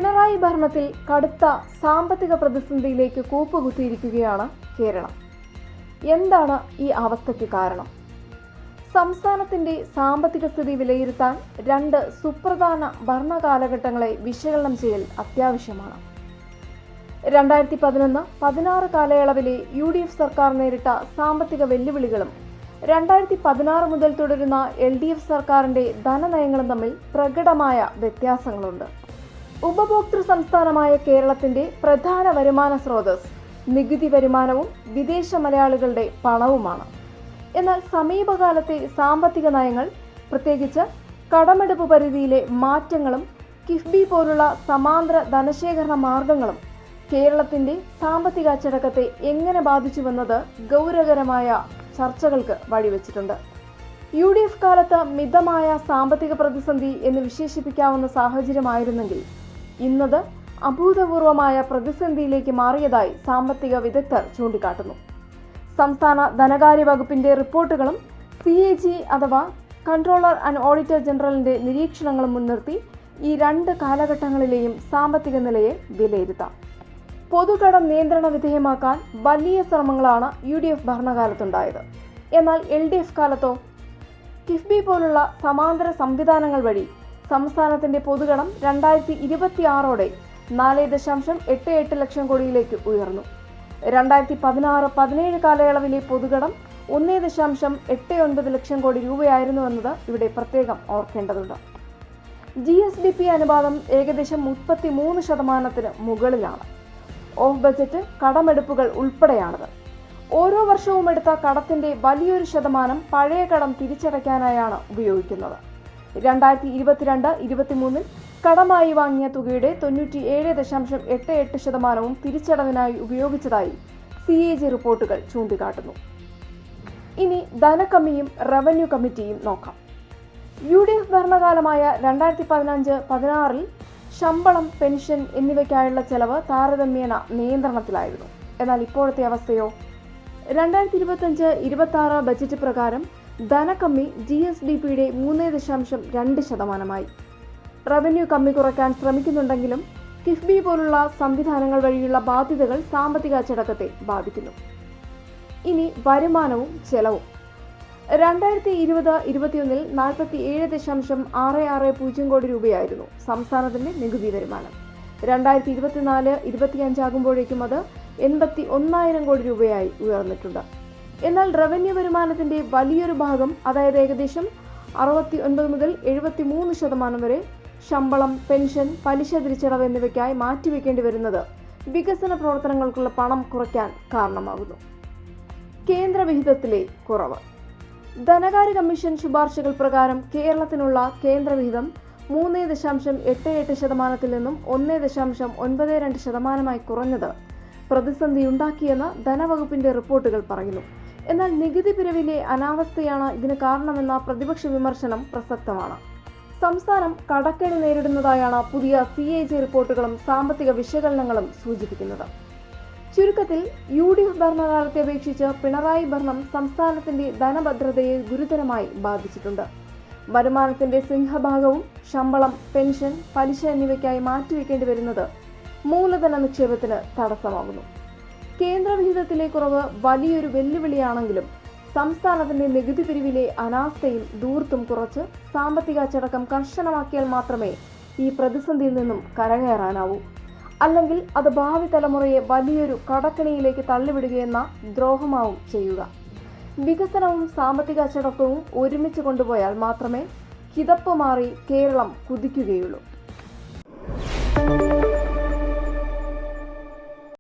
പിണറായി ഭരണത്തിൽ കടുത്ത സാമ്പത്തിക പ്രതിസന്ധിയിലേക്ക് കൂപ്പുകുത്തിയിരിക്കുകയാണ് കേരളം. എന്താണ് ഈ അവസ്ഥയ്ക്ക് കാരണം? സംസ്ഥാനത്തിന്റെ സാമ്പത്തിക സ്ഥിതി വിലയിരുത്താൻ രണ്ട് സുപ്രധാന ഭരണകാലഘട്ടങ്ങളെ വിശകലനം ചെയ്യൽ അത്യാവശ്യമാണ്. 2011-16 കാലയളവിലെ UDF സർക്കാർ നേരിട്ട സാമ്പത്തിക വെല്ലുവിളികളും 2016 മുതൽ തുടരുന്ന LDF സർക്കാരിന്റെ ധനനയങ്ങളും തമ്മിൽ പ്രകടമായ വ്യത്യാസങ്ങളുണ്ട്. ഉപഭോക്തൃ സംസ്ഥാനമായ കേരളത്തിന്റെ പ്രധാന വരുമാന സ്രോതസ് നികുതി വരുമാനവും വിദേശ മലയാളികളുടെ പണവുമാണ്. എന്നാൽ സമീപകാലത്തെ സാമ്പത്തിക നയങ്ങൾ, പ്രത്യേകിച്ച് കടമെടുപ്പ് പരിധിയിലെ മാറ്റങ്ങളും കിഫ്ബി പോലുള്ള സമാന്തര ധനശേഖരണ മാർഗങ്ങളും കേരളത്തിന്റെ സാമ്പത്തിക അച്ചടക്കത്തെ എങ്ങനെ ബാധിച്ചുവെന്നത് ഗൗരവകരമായ ചർച്ചകൾക്ക് വഴിവെച്ചിട്ടുണ്ട്. UDF കാലത്ത് മിതമായ സാമ്പത്തിക പ്രതിസന്ധി എന്ന് വിശേഷിപ്പിക്കാവുന്ന സാഹചര്യമായിരുന്നെങ്കിൽ ഇന്നത് അഭൂതപൂർവമായ പ്രതിസന്ധിയിലേക്ക് മാറിയതായി സാമ്പത്തിക വിദഗ്ധർ ചൂണ്ടിക്കാട്ടുന്നു. സംസ്ഥാന ധനകാര്യ വകുപ്പിന്റെ റിപ്പോർട്ടുകളും CAG അഥവാ കൺട്രോളർ ആൻഡ് ഓഡിറ്റർ ജനറലിന്റെ നിരീക്ഷണങ്ങളും മുൻനിർത്തി ഈ രണ്ട് കാലഘട്ടങ്ങളിലെയും സാമ്പത്തിക നിലയെ വിലയിരുത്താം. പൊതുകടം നിയന്ത്രണ വിധേയമാക്കാൻ വലിയ ശ്രമങ്ങളാണ് UDF ഭരണകാലത്തുണ്ടായത്. എന്നാൽ LDF കാലത്തോ? കിഫ്ബി പോലുള്ള സമാന്തര സംവിധാനങ്ങൾ വഴി സംസ്ഥാനത്തിന്റെ പൊതുകടം 2026ഓടെ 4.88 ലക്ഷം കോടിയിലേക്ക് ഉയർന്നു. 2016-17 കാലയളവിലെ പൊതുകടം 1.89 ലക്ഷം കോടി രൂപയായിരുന്നുവെന്നത് ഇവിടെ പ്രത്യേകം ഓർക്കേണ്ടതുണ്ട്. GSDP അനുപാതം ഏകദേശം 33% മുകളിലാണ്. ഓഫ് ബജറ്റ് കടമെടുപ്പുകൾ ഉൾപ്പെടെയാണത്. ഓരോ വർഷവും എടുത്ത കടത്തിന്റെ വലിയൊരു ശതമാനം പഴയ കടം തിരിച്ചടയ്ക്കാനായാണ് ഉപയോഗിക്കുന്നത്. 2022-23 കടമായി വാങ്ങിയ തുകയുടെ 97.88% തിരിച്ചടവിനായി ഉപയോഗിച്ചതായി CAG റിപ്പോർട്ടുകൾ ചൂണ്ടിക്കാട്ടുന്നു. ഇനി ധനകമ്മിയും റവന്യൂ കമ്മിറ്റിയും നോക്കാം. UDF ഭരണകാലമായ 2015-16 ശമ്പളം, പെൻഷൻ എന്നിവയ്ക്കായുള്ള ചെലവ് താരതമ്യേന നിയന്ത്രണത്തിലായിരുന്നു. എന്നാൽ ഇപ്പോഴത്തെ അവസ്ഥയോ? 2025-26 ബജറ്റ് പ്രകാരം ധനകമ്മി GSDPയുടെ 3.2%. റവന്യൂ കമ്മി കുറയ്ക്കാൻ ശ്രമിക്കുന്നുണ്ടെങ്കിലും കിഫ്ബി പോലുള്ള സംവിധാനങ്ങൾ വഴിയുള്ള ബാധ്യതകൾ സാമ്പത്തിക അച്ചടക്കത്തെ ബാധിക്കുന്നു. ഇനി വരുമാനവും ചെലവും. 2020-21 47.660 കോടി രൂപയായിരുന്നു സംസ്ഥാനത്തിന്റെ നികുതി വരുമാനം. 2024-25 ആകുമ്പോഴേക്കും അത് 81,000 കോടി രൂപയായി ഉയർന്നിട്ടുണ്ട്. എന്നാൽ റവന്യൂ വരുമാനത്തിന്റെ വലിയൊരു ഭാഗം, അതായത് ഏകദേശം 69-73% വരെ ശമ്പളം, പെൻഷൻ, പലിശ തിരിച്ചടവ് എന്നിവയ്ക്കായി മാറ്റിവെക്കേണ്ടി വരുന്നത് വികസന പ്രവർത്തനങ്ങൾക്കുള്ള പണം കുറയ്ക്കാൻ കാരണമാകുന്നു. കേന്ദ്ര വിഹിതത്തിലെ കുറവ്. ധനകാര്യ കമ്മീഷൻ ശുപാർശകൾ പ്രകാരം കേരളത്തിനുള്ള കേന്ദ്ര വിഹിതം 3.88% നിന്നും 1.92% കുറഞ്ഞത് പ്രതിസന്ധിയുണ്ടാക്കിയെന്ന് ധനവകുപ്പിന്റെ റിപ്പോർട്ടുകൾ പറയുന്നു. എന്നാൽ നികുതി പിരിവിലെ അനാവസ്ഥയാണ് ഇതിന് കാരണമെന്ന പ്രതിപക്ഷ വിമർശനം പ്രസക്തമാണ്. സംസ്ഥാനം കടക്കെണി നേരിടുന്നതായാണ് പുതിയ CAG റിപ്പോർട്ടുകളും സാമ്പത്തിക വിശകലനങ്ങളും സൂചിപ്പിക്കുന്നത്. ചുരുക്കത്തിൽ UDF ഭരണകാലത്തെ അപേക്ഷിച്ച് പിണറായി ഭരണം സംസ്ഥാനത്തിന്റെ ധനഭദ്രതയെ ഗുരുതരമായി ബാധിച്ചിട്ടുണ്ട്. വരുമാനത്തിന്റെ സിംഹഭാഗവും ശമ്പളം, പെൻഷൻ, പലിശ എന്നിവയ്ക്കായി മാറ്റിവെക്കേണ്ടി വരുന്നത് മൂലധന നിക്ഷേപത്തിന് തടസ്സമാകുന്നു. കേന്ദ്ര വിഹിതത്തിലെ കുറവ് വലിയൊരു വെല്ലുവിളിയാണെങ്കിലും സംസ്ഥാനത്തിന്റെ നികുതി പിരിവിലെ അനാസ്ഥയും ധൂർത്തും കുറച്ച് സാമ്പത്തിക അച്ചടക്കം കർശനമാക്കിയാൽ മാത്രമേ ഈ പ്രതിസന്ധിയിൽ നിന്നും കരകയറാനാവൂ. അല്ലെങ്കിൽ അത് ഭാവി തലമുറയെ വലിയൊരു കടക്കെണിയിലേക്ക് തള്ളിവിടുകയെന്ന ദ്രോഹമാവും ചെയ്യുക. വികസനവും സാമ്പത്തിക അച്ചടക്കവും ഒരുമിച്ച് കൊണ്ടുപോയാൽ മാത്രമേ കിതപ്പ് മാറി കേരളം കുതിക്കുകയുള്ളൂ.